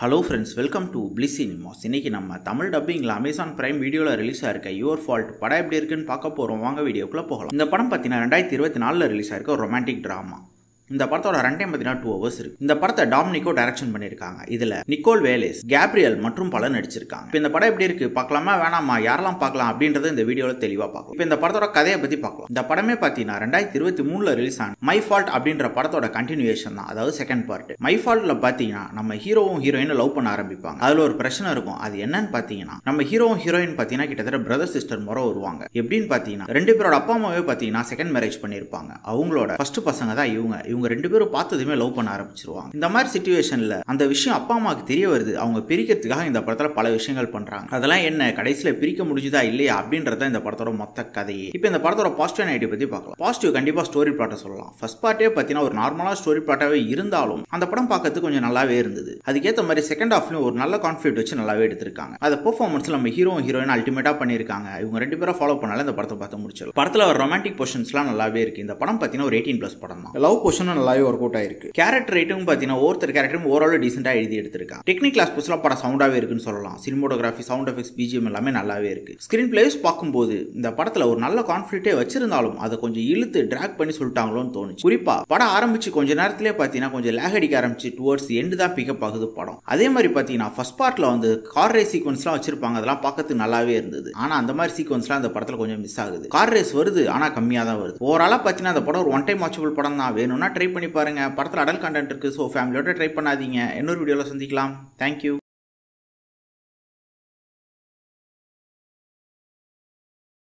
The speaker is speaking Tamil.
Hello friends, welcome to bliss cinemas. இன்னைக்கு நம்ம தமிழ் டப்பிங்கில் அமேசான் பிரைம் வீடியோவில் ரிலீஸ் ஆயிருக்க யுவர் ஃபால்ட் படம் எப்படி இருக்குன்னு பார்க்க போகிறோம். வாங்க வீடியோக்குள்ளே போகலாம். இந்த படம் பார்த்தீங்கன்னா 2024 ரிலீஸ் ஆயிருக்க ஒரு ரொமான்டிக் ட்ராமா. இந்த படத்தோட ரன் டைம் பார்த்தீங்கன்னா 2 hours இருக்கு. இந்த படத்தை டாமினிகோ டைரக்ஷன் பண்ணியிருக்காங்க. இதுல நிக்கோல் வேலேஸ், கேப்ரியல் மற்றும் பலர் நடிச்சிருக்காங்க. இப்போ இந்த படம் எப்படி இருக்கு பார்க்கலாமா வேணாமா, யாரெல்லாம் பார்க்கலாம் அப்படின்றத இந்த வீடியோவில் தெளிவாக பார்க்கலாம். இப்போ இந்த படத்தோட கதையை பற்றி பார்க்கலாம். இந்த படமே பார்த்தீங்கன்னா 2023 ரிலீஸ் ஆன மை ஃபால்ட் அப்படின்ற படத்தோட கண்டினியூஷன் தான், அதாவது செகண்ட் பார்ட். மை ஃபால்ட்ல பார்த்தீங்கன்னா நம்ம ஹீரோவும் ஹீரோயினும் லவ் பண்ண ஆரம்பிப்பாங்க. அதுல ஒரு பிரச்சனை இருக்கும். அது என்னன்னு பார்த்தீங்கன்னா நம்ம ஹீரோவும் ஹீரோயின் பார்த்தீங்கன்னா கிட்டத்தட்ட பிரதர் சிஸ்டர் முறை வருவாங்க. எப்படின்னு பார்த்தீங்கன்னா ரெண்டு பேரோட அப்பா அம்மாவே பார்த்தீங்கன்னா செகண்ட் மேரேஜ் பண்ணியிருப்பாங்க. அவங்களோட ஃபர்ஸ்ட் பசங்க தான் இவங்க ரெண்டு பேரும் பார்த்ததுமே லவ் பண்ண ஆரம்பிச்சிருவாங்க. இந்த மாதிரி சிச்சுவேஷன்ல அந்த விஷயம் அப்பா அம்மாவுக்கு தெரிய வருது. அவங்க பிரிக்கிறதுக்காக இந்த படத்துல பல விஷயங்கள் பண்றாங்க. அதெல்லாம் என்ன, கடைசியில பிரிக்க முடிஞ்சுதா இல்லையா அப்படின்றத இந்த படத்தோட மொத்த கதையே. இப்போ இந்த படத்தோட பாசிட்டிவ் நெகட்டிவ் பத்தி பார்க்கலாம். பாசிட்டிவ் கண்டிப்பா ஸ்டோரி பிளாட்டை சொல்லலாம். ஃபர்ஸ்ட் பார்ட்டே பார்த்தீங்கன்னா ஒரு நார்மலா ஸ்டோரி பிளாட்டாவே இருந்தாலும் அந்த படம் பார்க்கறதுக்கு கொஞ்சம் நல்லாவே இருந்தது. அதுக்கேற்ற மாதிரி செகண்ட் ஹாஃப்லயும் ஒரு நல்ல கான்ஃபிடென்ட் வச்சு நல்லாவே எடுத்திருக்காங்க. அந்த பெர்ஃபார்மன்ஸ்ல நம்ம ஹீரோ ஹீரோயின் அல்டிமேட்டா பண்ணிருக்காங்க. இவங்க ரெண்டு பேரும் ஃபாலோ பண்ணால இந்த படத்தை பார்த்து முடிச்சிடலாம். படத்துல ஒரு ரொமான்டிக் போர்ஷன்ஸ்லாம் நல்லாவே இருக்கு. இந்த படம் பார்த்தீங்கன்னா ஒரு 18+ படம் தான். லவ் போர்ஷனும் நல்லாவே ஒர்க் அவுட் ஆயிருக்கு. கேரக்டர் ரேட்டிங் பார்த்தீங்கன்னா ஒருத்தர் கேரக்டரும் ஓவரால் டீசெண்டா எழுதி எடுத்திருக்காங்க. டெக்னிக்கல் ஆஸ்பெக்ட்ஸ்ல படம் சவுண்டாவே இருக்குன்னு சொல்லலாம். சினிமோட்டோகிராஃபி, சவுண்ட் எஃபெக்ட்ஸ், பிஜிஎம் எல்லாமே நல்லாவே இருக்கு. ஸ்கிரீன் பிளேஸ் பார்க்கும்போது இந்த படத்துல ஒரு நல்ல கான்ஃபிடென்ட்டே வச்சிருந்தாலும் அதை கொஞ்சம் இழுத்து டிராக் பண்ணி சொல்லிட்டாங்களோன்னு தோணுச்சு. குறிப்பா படம் ஆரம்பிச்சு கொஞ்ச நேரத்திலே பார்த்தீங்கன்னா கொஞ்சம் லேக் அடிக்க ஆரம்பிச்சு டுவர்ட்ஸ் எண்டு தான் பிக்கப் ஆகுது படம். அதே மாதிரி பார்த்தீங்கன்னா ஃபர்ஸ்ட் பார்ட்ல வந்து கார் ரேஸ் சீக்வன்ஸ்லாம் வச்சிருப்பாங்க. அதெல்லாம் பார்க்கறதுக்கு நல்லாவே இருந்தது. ஆனா அந்த மாதிரி சீக்வன்ஸ்லாம் அந்த படத்துல கொஞ்சம் மிஸ் ஆகுது. கார் ரேஸ் வருது ஆனா கம்மியா தான் வருது. ஓவராலா பார்த்தீங்கன்னா அந்த படம் ஒரு ஒன் டைம் வாட்சபிள் படம் தான். வேணும்னா ட்ரை பண்ணி பாருங்க. படத்துல அடல்ட் கண்டென்ட் இருக்கு. ஸோ ஃபேமிலியோட ட்ரை பண்ணாதீங்க. இன்னொரு வீடியோவில் சந்திக்கலாம். தேங்க்யூ.